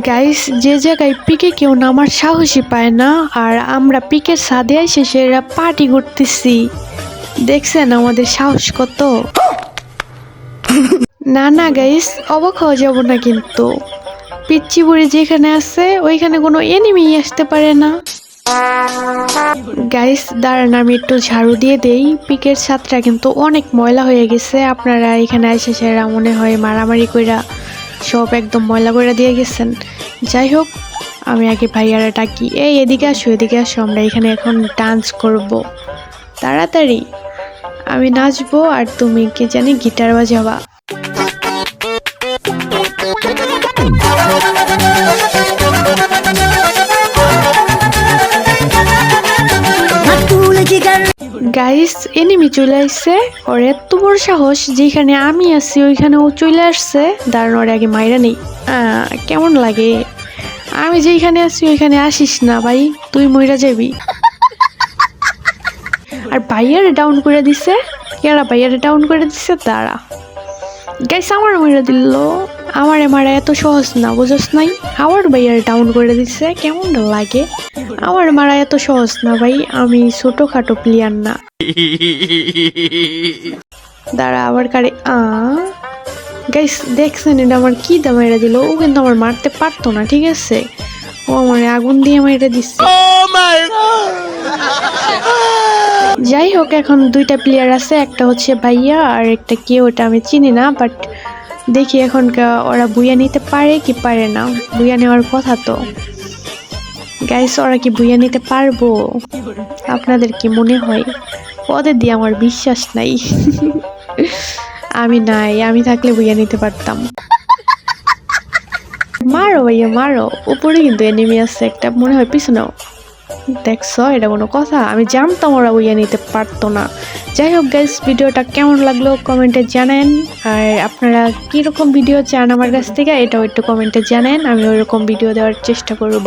Guys, যে জায়গায় পিকে কেউ নামার সাহসই পায় না, আর আমরা পিকের ছাদে এসে সেরা পার্টি করতেছি। দেখছেন আমাদের সাহস কত? না না গাইস, অবাক হওয়া যাব না কিন্তু। পিচ্চি বুড়ি যেখানে আছে ওইখানে কোনো এনিমি আসতে পারে না। গাইস দাঁড়ান, আমি একটু ঝাড়ু দিয়ে দেই। পিকের ছাদটা কিন্তু অনেক ময়লা হয়ে গেছে। আপনারা এখানে এসে সেরা মনে হয় মারামারি কইরা সব একদম ময়লা করে দিয়ে গেছেন। যাই হোক, আমি আগে ভাইয়ারা ডাকি, এই এদিকে আসো, এদিকে আসো, আমরা এখানে এখন ডান্স করব। তাড়াতাড়ি আমি নাচবো আর তুমি কি জানি গিটার বাজাবা। গাইস, এনিমি চলে আসছে। ওর এত বড় সাহস, যেখানে আমি আছি ওইখানে ও চলে আসছে। দাঁড়ান, ওর আগে মাইরা নেই। কেমন লাগে? আমি যেখানে আছি ওইখানে আসিস না ভাই, তুই মইরা যাবি। আর ভাইয়ারে ডাউন করে দিছে। কেরা ভাইয়ারে ডাউন করে দিছে? দাঁড়া গাইস, আমার মইরা দিল। আমারে মারা এত সহজ না, বুঝছ নাই? আমার ভাইয়ারে ডাউন করে দিছে, কেমন লাগে? আমার মারা এত সহজ না ভাই, আমি ছোটখাটো প্লেয়ার না। দাঁড়া আবার কারে গাইস, দেখছেন এটা আমার কি দা মাইরা দিল? ও কিন্তু আমার মারতে পারতো না, ঠিক আছে? ও আমার আগুন দিয়ে মাইরা দিচ্ছে। যাই হোক, এখন দুইটা প্লেয়ার আছে, একটা হচ্ছে ভাইয়া আর একটা কে ওটা আমি চিনি না। বাট দেখি এখন ওরা বুইয়া নিতে পারে কি পারে না। বুইয়া নেওয়ার কথা তো। গাইস, ওরা কি বুইয়া নিতে পারবো? আপনাদের কি মনে হয়? ওদের দিয়ে আমার বিশ্বাস নাই। আমি নাই, আমি থাকলে বুইয়া নিতে পারতাম। মারো ভাইয়া মারো, উপরে কিন্তু এনিমি আছে একটা, মনে হয় পিছনেও। দেখছো, এটা কোনো কথা? আমি জানতাম ওরা বুইয়া নিতে পারতো না। যাই হোক গাইস, ভিডিওটা কেমন লাগলো কমেন্টে জানেন। আর আপনারা কিরকম ভিডিও চান আমার কাছ থেকে, এটাও একটু কমেন্টে জানেন, আমি ওইরকম ভিডিও দেওয়ার চেষ্টা করব।